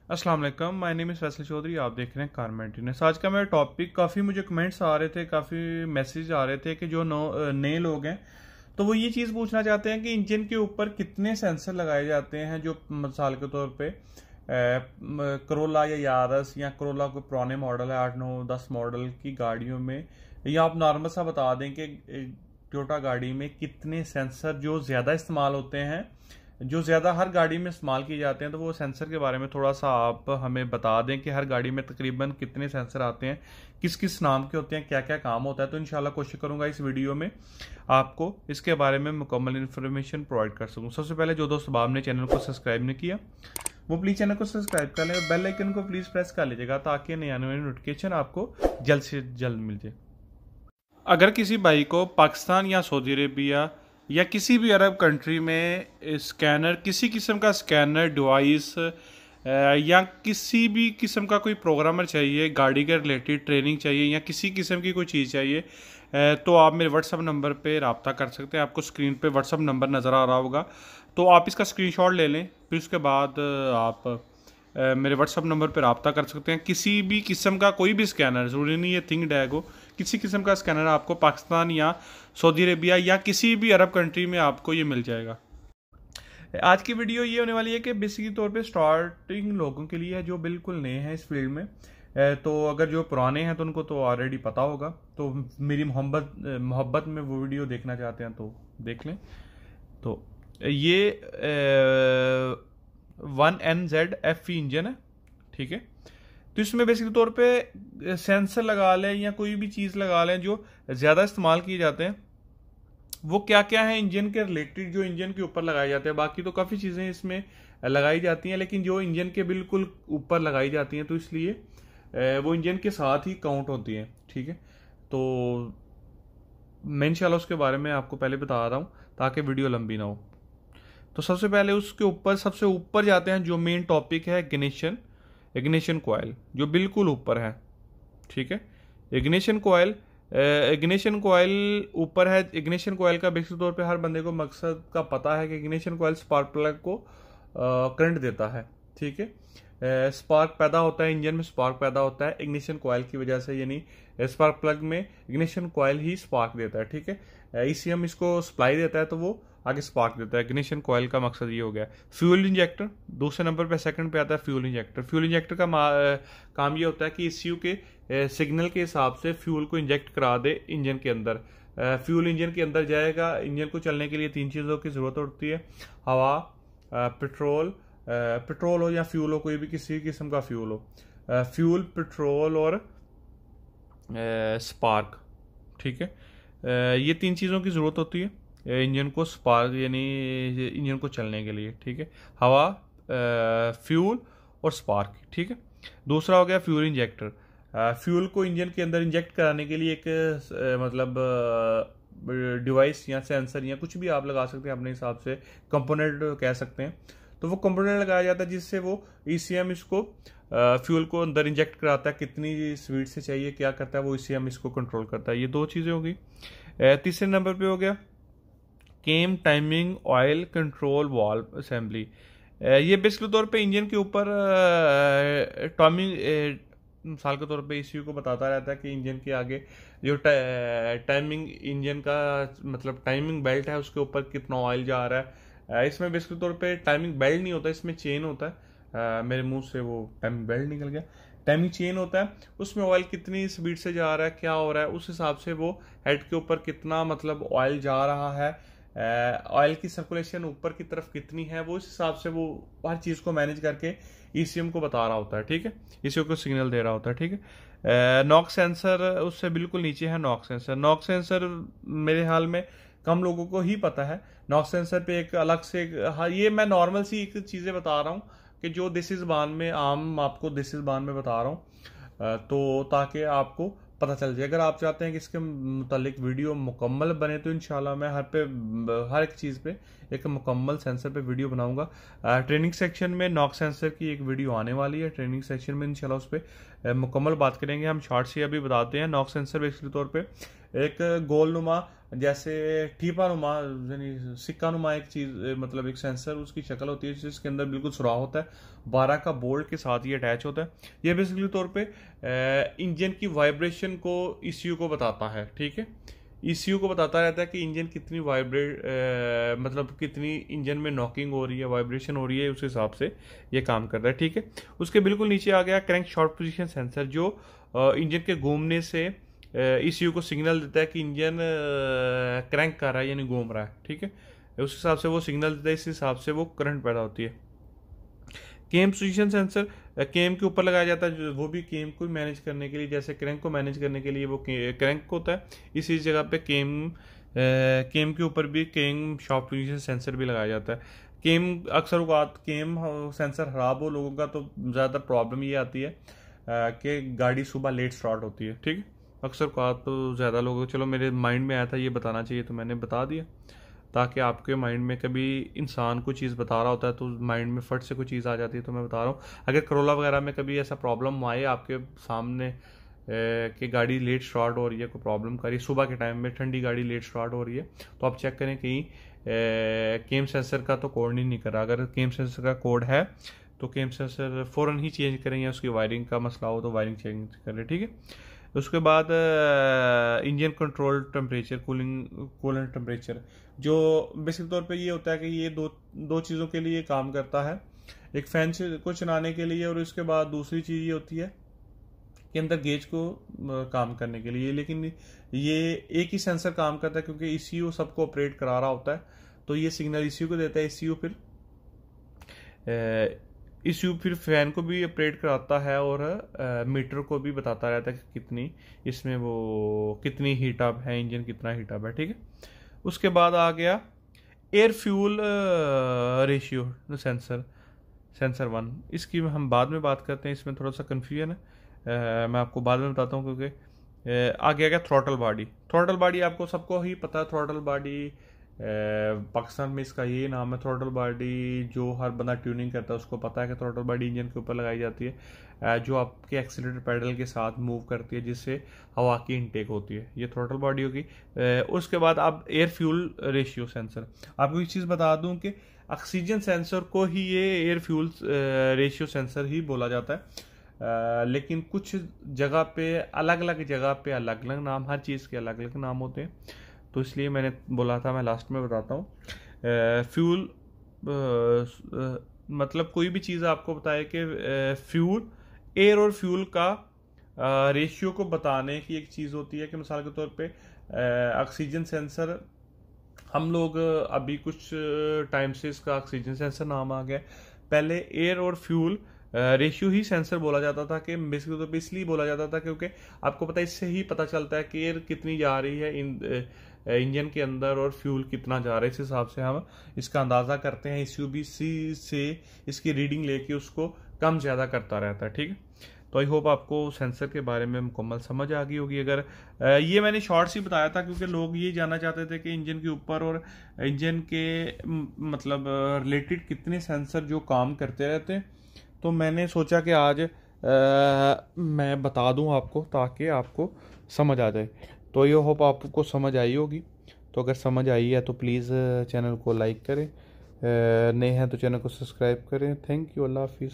अस्सलाम वालेकुम, my name is Faisal Chaudhary. आप देख रहे हैं कार मेंटेनेंस। आज का मेरा टॉपिक, काफ़ी मुझे कमेंट्स आ रहे थे, काफ़ी मैसेज आ रहे थे कि जो नए लोग हैं तो वो ये चीज़ पूछना चाहते हैं कि इंजन के ऊपर कितने सेंसर लगाए जाते हैं। जो मिसाल के तौर पे करोला या यारस या करोला कोई पुराने मॉडल है, 8 9 10 मॉडल की गाड़ियों में, या आप नॉर्मल सा बता दें कि टोयोटा गाड़ी में कितने सेंसर जो ज़्यादा इस्तेमाल होते हैं, जो ज़्यादा हर गाड़ी में इस्तेमाल किए जाते हैं। तो वो सेंसर के बारे में थोड़ा सा आप हमें बता दें कि हर गाड़ी में तकरीबन कितने सेंसर आते हैं, किस किस नाम के होते हैं, क्या क्या काम होता है। तो इंशाल्लाह कोशिश करूंगा इस वीडियो में आपको इसके बारे में मुकम्मल इन्फॉर्मेशन प्रोवाइड कर सकूं। सबसे पहले जो दोस्त आपने चैनल को सब्सक्राइब नहीं किया वो प्लीज़ चैनल को सब्सक्राइब कर लें और बेल आइकन को प्लीज़ प्रेस कर लीजिएगा ताकि नई आने वाली नोटिफिकेशन आपको जल्द से जल्द मिल जाए। अगर किसी भाई को पाकिस्तान या सऊदी अरेबिया या किसी भी अरब कंट्री में स्कैनर, किसी किस्म का स्कैनर डिवाइस या किसी भी किस्म का कोई प्रोग्रामर चाहिए, गाड़ी के रिलेटेड ट्रेनिंग चाहिए या किसी किस्म की कोई चीज़ चाहिए, तो आप मेरे व्हाट्सअप नंबर पे रब्ता कर सकते हैं। आपको स्क्रीन पे व्हाट्सअप नंबर नज़र आ रहा होगा, तो आप इसका स्क्रीनशॉट ले लें। फिर उसके बाद आप मेरे व्हाट्सअप नंबर पर रब्ता कर सकते हैं। किसी भी किस्म का कोई भी स्कैनर, ज़रूरी नहीं है थिंक डैग हो, किसी किस्म का स्कैनर आपको पाकिस्तान या सऊदी अरेबिया या किसी भी अरब कंट्री में आपको ये मिल जाएगा। आज की वीडियो ये होने वाली है कि बेसिकली तौर पे स्टार्टिंग लोगों के लिए है जो बिल्कुल नए हैं इस फील्ड में। तो अगर जो पुराने हैं तो उनको तो ऑलरेडी पता होगा, तो मेरी मोहब्बत में वो वीडियो देखना चाहते हैं तो देख लें। तो ये 1NZ FE इंजन है, ठीक है। तो इसमें बेसिकली तौर पे सेंसर लगा लें या कोई भी चीज़ लगा लें जो ज़्यादा इस्तेमाल किए जाते हैं। वो क्या क्या है इंजन के रिलेटेड जो इंजन के ऊपर लगाए जाते हैं। बाकी तो काफ़ी चीज़ें इसमें लगाई जाती हैं, लेकिन जो इंजन के बिल्कुल ऊपर लगाई जाती हैं तो इसलिए वो इंजन के साथ ही काउंट होती हैं, ठीक है। तो मैं इंशाल्लाह उसके बारे में आपको पहले बता रहा हूँ ताकि वीडियो लंबी ना हो। तो सबसे पहले उसके ऊपर, सबसे ऊपर जाते हैं। जो मेन टॉपिक है इग्निशन कॉइल, जो बिल्कुल ऊपर है, ठीक है। इग्निशन कॉइल ऊपर है। इग्निशन कॉइल का बेसिक तौर पे हर बंदे को मकसद का पता है कि इग्निशन कॉइल स्पार्क प्लग को करंट देता है, ठीक है। स्पार्क पैदा होता है, इंजन में स्पार्क पैदा होता है इग्निशन कॉइल की वजह से, यानी स्पार्क प्लग में इग्निशन कॉइल ही स्पार्क देता है, ठीक है। ECM इसको सप्लाई देता है तो वो आगे स्पार्क देता है। इग्निशन कॉइल का मकसद ये हो गया। फ्यूल इंजेक्टर दूसरे नंबर पे, सेकंड पे आता है फ्यूल इंजेक्टर। फ्यूल इंजेक्टर का काम ये होता है कि ECU के सिग्नल के हिसाब से फ्यूल को इंजेक्ट करा दे इंजन के अंदर। फ्यूल इंजन के अंदर जाएगा। इंजन को चलने के लिए 3 चीज़ों की ज़रूरत होती है: हवा, पेट्रोल हो या फ्यूल हो, कोई भी किसी किस्म का फ्यूल हो, फ्यूल, पेट्रोल और स्पार्क, ठीक है। ये 3 चीज़ों की ज़रूरत होती है इंजन को स्पार्क, यानी इंजन को चलने के लिए, ठीक है। हवा, फ्यूल और स्पार्क, ठीक है। दूसरा हो गया फ्यूल इंजेक्टर। फ्यूल को इंजन के अंदर इंजेक्ट कराने के लिए एक मतलब डिवाइस या सेंसर या कुछ भी आप लगा सकते हैं अपने हिसाब से, कंपोनेंट कह सकते हैं। तो वो कंपोनेंट लगाया जाता है जिससे वो ECM इसको फ्यूल को अंदर इंजेक्ट कराता है। कितनी स्पीड से चाहिए, क्या करता है वो ECM इसको कंट्रोल करता है। ये 2 चीज़ें हो गई। तीसरे नंबर पे हो गया cam timing oil control valve assembly. ये बेसिकली तौर पे इंजन के ऊपर टाइमिंग, मिसाल के तौर पे ECU को बताता रहता है कि इंजन के आगे जो टाइमिंग, इंजन का मतलब टाइमिंग बेल्ट है उसके ऊपर कितना ऑयल जा रहा है। इसमें बेसिकली तौर पे टाइमिंग बेल्ट नहीं होता, इसमें चेन होता है। मेरे मुंह से वो टाइमिंग बेल्ट निकल गया। टाइमिंग चेन होता है, उसमें ऑयल कितनी स्पीड से जा रहा है, क्या हो रहा है, उस हिसाब से वो हेड के ऊपर कितना मतलब ऑयल जा रहा है, ऑयल की सर्कुलेशन ऊपर की तरफ कितनी है, वो उस हिसाब से वो हर चीज़ को मैनेज करके ECM को बता रहा होता है, ठीक है। ECU को सिग्नल दे रहा होता है, ठीक है। नॉक सेंसर उससे बिल्कुल नीचे है। नॉक सेंसर मेरे हाल में कम लोगों को ही पता है। नॉक सेंसर पे एक अलग से हाँ, ये मैं नॉर्मल सी एक चीज़ें बता रहा हूँ कि जो देसी ज़बान में आम आपको देसी ज़बान में बता रहा हूँ, तो ताकि आपको पता चल जाए। अगर आप चाहते हैं कि इसके मुतालिक वीडियो मुकम्मल बने तो इंशाल्लाह मैं हर एक चीज़ पे एक मुकम्मल सेंसर पे वीडियो बनाऊंगा। ट्रेनिंग सेक्शन में नॉक सेंसर की एक वीडियो आने वाली है। ट्रेनिंग सेक्शन में इंशाल्लाह उस पर मुकम्मल बात करेंगे। हम शॉर्ट से अभी बताते हैं। नॉक सेंसर बेसिकली तौर पे एक गोल नुमा जैसे ठीपा नुमा यानी सिक्का नुमा एक चीज, मतलब एक सेंसर उसकी शक्ल होती है जिसके अंदर बिल्कुल सुराख होता है, 12 का बोल्ट के साथ ये अटैच होता है। ये बेसिकली तौर पे इंजन की वाइब्रेशन को ECU को बताता है, ठीक है। ECU को बताता रहता है कि इंजन कितनी मतलब कितनी इंजन में नॉकिंग हो रही है, वाइब्रेशन हो रही है, उस हिसाब से ये काम कर रहा है, ठीक है। उसके बिल्कुल नीचे आ गया क्रैंक शॉर्ट पोजीशन सेंसर, जो इंजन के घूमने से ECU को सिग्नल देता है कि इंजन क्रैंक कर रहा है यानी घूम रहा है, ठीक है। उस हिसाब से वो सिग्नल देता है, इस हिसाब से वो करंट पैदा होती है। केम पोजीशन सेंसर केम के ऊपर लगाया जाता है, वो भी केम को मैनेज करने के लिए, जैसे क्रैंक को मैनेज करने के लिए वो क्रैंक होता है, इसी जगह पे केम के ऊपर भी केम शॉर्ट पोजीशन सेंसर भी लगाया जाता है। केम अक्सर औकात केम सेंसर खराब हो लोगों का तो ज़्यादातर प्रॉब्लम ये आती है कि गाड़ी सुबह लेट स्टार्ट होती है, ठीक है। अक्सर औकात तो ज़्यादा लोगों, चलो मेरे माइंड में आया था ये बताना चाहिए तो मैंने बता दिया, ताकि आपके माइंड में कभी इंसान कोई चीज़ बता रहा होता है तो माइंड में फट से कोई चीज़ आ जाती है, तो मैं बता रहा हूँ। अगर करोला वगैरह में कभी ऐसा प्रॉब्लम आए आपके सामने कि गाड़ी लेट स्टार्ट हो रही है, कोई प्रॉब्लम कर रही है, सुबह के टाइम में ठंडी गाड़ी लेट स्टार्ट हो रही है, तो आप चेक करें कहीं केम सेंसर का तो कोड नहीं करा। अगर केम सेंसर का कोड है तो केम सेंसर फ़ौरन ही चेंज करें, या उसकी वायरिंग का मसला हो तो वायरिंग चेंज करें, ठीक है। उसके बाद engine control temperature, coolant temperature, जो बेसिक तौर पे ये होता है कि ये दो चीज़ों के लिए काम करता है, एक फैन को चलाने के लिए और उसके बाद दूसरी चीज़ ये होती है कि अंदर गेज को काम करने के लिए। लेकिन ये एक ही सेंसर काम करता है क्योंकि ECU सबको ऑपरेट करा रहा होता है, तो ये सिग्नल ECU को देता है, ECU फिर फैन को भी ऑपरेट कराता है और मीटर को भी बताता रहता है कि कितनी इसमें वो कितनी हीट अप है, इंजन कितना हीट अप है, ठीक है। उसके बाद आ गया एयर फ्यूल रेशियो सेंसर 1, इसकी हम बाद में बात करते हैं, इसमें थोड़ा सा कन्फ्यूजन है, मैं आपको बाद में बताता हूँ। क्योंकि आगे आ गया थ्रॉटल बॉडी आपको सबको ही पता है। थ्रॉटल बॉडी पाकिस्तान में इसका ये नाम है थ्रॉटल बॉडी, जो हर बंदा ट्यूनिंग करता है उसको पता है कि थ्रॉटल बॉडी इंजन के ऊपर लगाई जाती है, जो आपके एक्सीलरेटर पैडल के साथ मूव करती है, जिससे हवा की इनटेक होती है, ये थ्रॉटल बॉडी होगी। उसके बाद अब एयर फ्यूल रेशियो सेंसर, आपको एक चीज़ बता दूं कि ऑक्सीजन सेंसर को ही ये एयर फ्यूल रेशियो सेंसर ही बोला जाता है, लेकिन कुछ जगह पे अलग अलग नाम, हर चीज़ के अलग अलग नाम होते हैं, तो इसलिए मैंने बोला था मैं लास्ट में बताता हूँ। फ्यूल मतलब कोई भी चीज़ आपको बताए कि फ्यूल, एयर और फ्यूल का रेशियो को बताने की एक चीज़ होती है कि मिसाल के तौर पे ऑक्सीजन सेंसर, हम लोग अभी कुछ टाइम से इसका ऑक्सीजन सेंसर नाम आ गया, पहले एयर और फ्यूल रेशियो ही सेंसर बोला जाता था, कि बेसिकली तो इसलिए बोला जाता था क्योंकि आपको पता है इससे ही पता चलता है कि एयर कितनी जा रही है इंजन के अंदर और फ्यूल कितना जा रहा है, इस हिसाब से हम इसका अंदाज़ा करते हैं। SUBC से इसकी रीडिंग लेके उसको कम ज़्यादा करता रहता है, ठीक है। तो आई होप आपको सेंसर के बारे में मुकम्मल समझ आ गई होगी। अगर ये मैंने शॉर्ट्स ही बताया था क्योंकि लोग ये जानना चाहते थे कि इंजन के ऊपर और इंजन के मतलब रिलेटेड कितने सेंसर जो काम करते रहते हैं, तो मैंने सोचा कि आज मैं बता दूं आपको ताकि आपको समझ आ जाए। तो ये होप आपको समझ आई होगी, तो अगर समझ आई है तो प्लीज़ चैनल को लाइक करें, नए हैं तो चैनल को सब्सक्राइब करें। थैंक यू, अल्लाह हाफिज़।